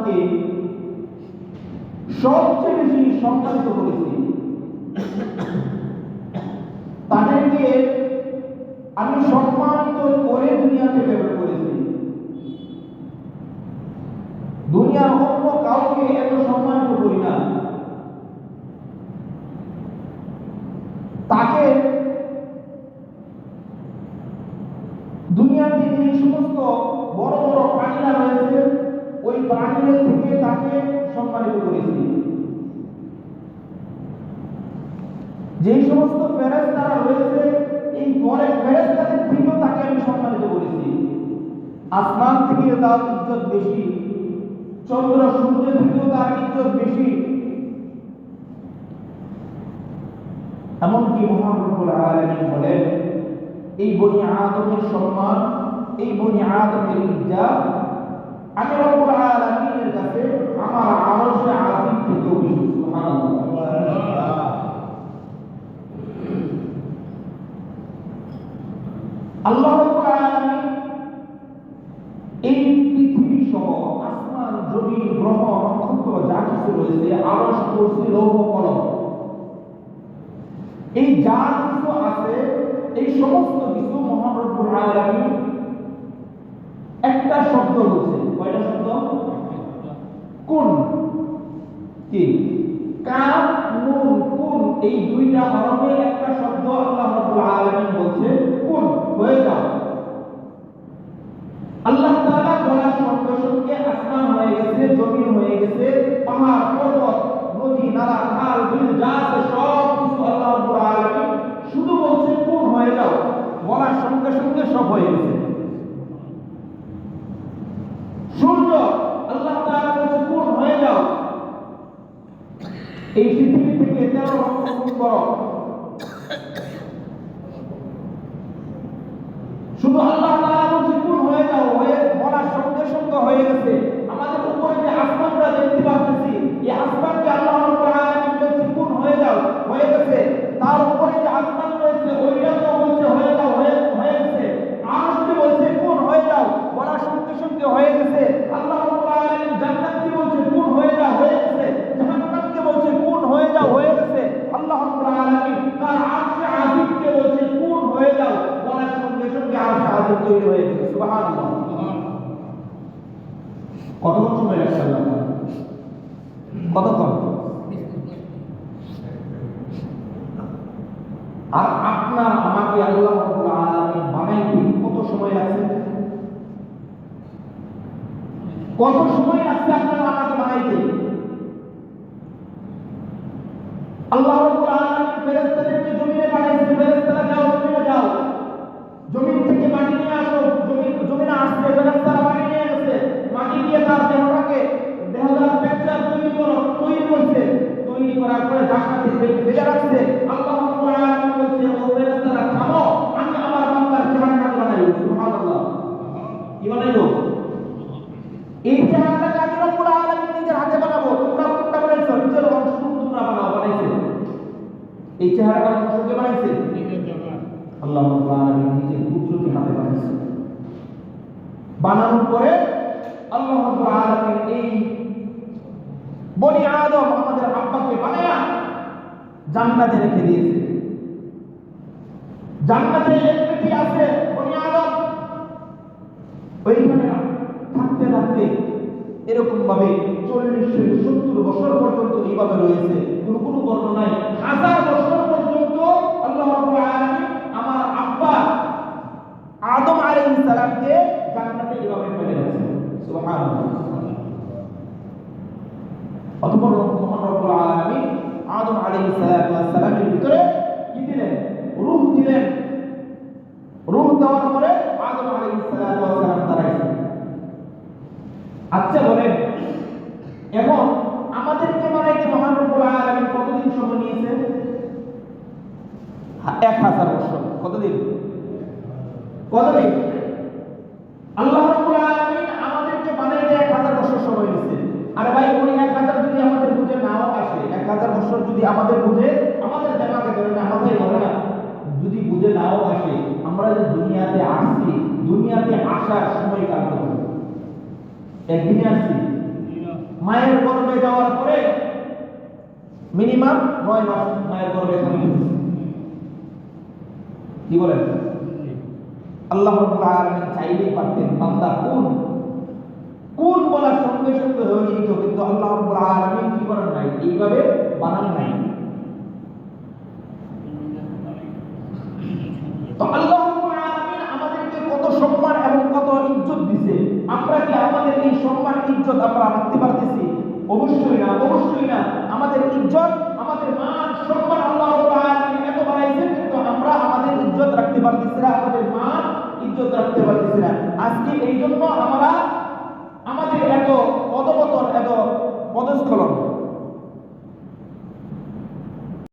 সন্তানকে সবচেয়ে বেশি সম্মানিত করেছি। তাদেরকে আমি সম্মানিত করে দুনিয়াতে ব্যবহার করেছি। দুনিয়ার অন্য কাউকে এত সম্মানিত করি না। তাকে দুনিয়াতে যে সমস্ত বড় বড় প্রাণীরা রয়েছে ওই প্রাণীদের থেকে তাকে সম্মানিত করেছি। যে সমস্ত ফেরেশতারা রয়েছে এই ফেরেশতাদের থেকেও তাকে আমি সম্মানিত করেছি। আসমান থেকে তার ইজ্জত বেশি, চন্দ্র সূর্য থেকেও তার ইজ্জত বেশি। এমনকি মহান রব্বুল আলামিন বলেন এই বনি আদমের সম্মান, এই বনি আদমের ইজ্জত আমি রব্বুল আলামিনের কাছে আমার আরশে আযীম থেকেও বেশি। সুবহানাল্লাহ। আল্লাহ রাব্বুল আলামিন এই পৃথিবী সহ আসমান, জমিন, গ্রহ, নক্ষত্র যা কিছু রয়েছে, আরশ, কুরসি, লৌহ কলম, এই যা কিছু আছে এই সমস্ত কিছু মহান রব্বুল আলামিন একটা শব্দ বলছে। কয়টা শব্দ? কুন। কি? কাফ, নুন, কুন, এই দুইটা হরফে একটা শব্দ আল্লাহ রাব্বুল আলামিন বলছে কুন, হয়ে যাও। আল্লাহ তাআলা বলার সঙ্গে সঙ্গে আসমান হয়ে গেছে, জমিন হয়ে গেছে, পাহাড়, পর্বত, নদী, নালা, খাল, বিল যা আছে সব কিছু আল্লাহ রাব্বুল আলামিন শুধু বলছে কুন হয়ে যাও, বলার সঙ্গে সঙ্গে সব হয়ে গেছে। সূর্য আল্লাহ তাআলা বলছে কুন হয়ে যাও। এই পৃথিবী থেকে 13 লক্ষ গুণ বড়, শুধু আল্লাহ তাআলা বলছে কুন হয়ে যাও, হয়ে বলার সঙ্গে সঙ্গে হয়ে গেছে। আমাদের উপরে যে আসমানটা দেখতে পাচ্ছি এই আসমানকে আল্লাহ রাব্বুল আলামিন বলছে কুন হয়ে যাও, হয়ে গেছে। তার উপরে যে আসমান রয়েছে ওইটাও বলছে হয়ে যাও, হয়ে গেছে। আরশকে বলছে কুন হয়ে যাও, বলার সঙ্গে সঙ্গে হয়ে গেছে। আল্লাহ রাব্বুল আলামিন জান্নাতকে বলছে কুন হয়ে যাও, হয়ে গেছে। জাহান্নামকে বলছে কুন হয়ে যাও, হয়ে গেছে। আল্লাহ রাব্বুল আলামিন তার আরশে আযীমকে বলছে কুন হয়ে যাও, বলার সঙ্গে সঙ্গে আরশে আযীম তৈরি হয়ে গেছে। সুবহানাল্লাহ। কতক্ষণ সময় লাগছে আল্লাহ? কতক্ষণ? আর আপনার আমাকে আল্লাহ রাব্বুল আলামিন বানাইতে কত সময় লাগছে? কত সময় লাগছে আপনার আমাকে বানাইতে? আল্লাহ রাব্বুল আলামিন ফেরেশতাদেরকে জমিনে পাঠাইছে, ফেরেশতারা যাও জমিনে যাও, জমিন থেকে মাটি নিয়ে আসো। জমিনে আসছে, ফেরেশতারা মাটি নিয়ে গেছে, মাটি দিয়ে তার দেহদার পেঁচা তৈরি করছে, তৈরি করার পরে জান্নাতে বেঁধে রাখছে। আল্লাহ রাব্বুল আলামিন বলছে ও ফেরেশতারা থামো, আমি আমার বান্দার জান্নাত বানাইব। সুবহানাল্লাহ। কি বানাইবো? এই জান্নাতটাকে আমি রব্বুল আলামিন নিজের হাতে বানাবো। তোমরা কোনটা বানাইছো? নিজের অংশ তোমরা বানাইছো। এই চেহারাটা অংশকে বানাইছে আল্লাহ রাব্বুল আলামিন নিজের কুদরতি হাতে বানাইছে। বানানোর পরে আল্লাহ রাব্বুল আলামিন এই বনি আদম আমাদের আব্বাকে বানায়া জান্নাতে রেখে দিয়েছে। জান্নাতে এক ব্যক্তি আছে বনি আদম, ওইখানে থাকতে থাকতে এরকম ভাবে 40 থেকে 70 বছর পর্যন্ত এইভাবে রয়েছে। কোন বর্ণনায় 1000 বছর পর্যন্ত আল্লাহ রাব্বুল আলামিন আমার আব্বা আদম আলাইহিস সালামকে জান্নাতে এইভাবে ফেলে রেখেছেন। সুবহানাল্লাহ। অতঃপর মহান রব্বুল আলামিন আদম আলাইহিস সালামের ভিতরে কি দিলেন? রূহ দিলেন। রূহ দেওয়ার পরে আদম আলাইহিস সালাম দাঁড়াইছেন। আচ্ছা বলেন, এখন আমাদেরকে বানাইতে মহান রব্বুল আলামিন কতদিন সময় নিয়েছে? 1000 বছর। কতদিন? আল্লাহ রাব্বুল আলামিন আমাদেরকে বানাইতে 1000 বছর সময় নিয়েছে। আরে ভাই, ওই 1000 যদি আমাদের বুঝে নাও আসে, 1000 বছর যদি আমাদের বুঝে, আমাদের দেমাগে ধরে না, আমাদের ধরে না, যদি বুঝে নাও আসে, আমরা যে দুনিয়াতে আসছি, দুনিয়াতে আসার সময় কার কত? একদিনে আসছি? মায়ের গর্ভে যাওয়ার পরে মিনিমাম 9 মাস মায়ের গর্ভে থাকবে। কি বলেন? আল্লাহ রাব্বুল আলামিন চাইলেই পারতেন বান্দা কোন কোন বলার সঙ্গে সঙ্গে হয়ে যেত, কিন্তু আল্লাহ রাব্বুল আলামিন কি করেন নাই, এইভাবে বানান নাই। তো আল্লাহ রাব্বুল আলামিন আমাদেরকে কত সম্মান এবং কত ইজ্জত দিয়েছে, আমরা কি আমাদের এই সম্মান ইজ্জত আমরা রাখতে পারতেছি? অবশ্যই না, অবশ্যই না। আমাদের ইজ্জত, আমাদের মান সম্মান আল্লাহ রাব্বুল আলামিন এত বাড়াইছেন, কিন্তু আমরা আমাদের ইজ্জত রাখতে পারতেছি না, আমাদের মান ইজ্জত রাখতে পারতেছি না। আজকে এই জন্য আমরা আমাদের এত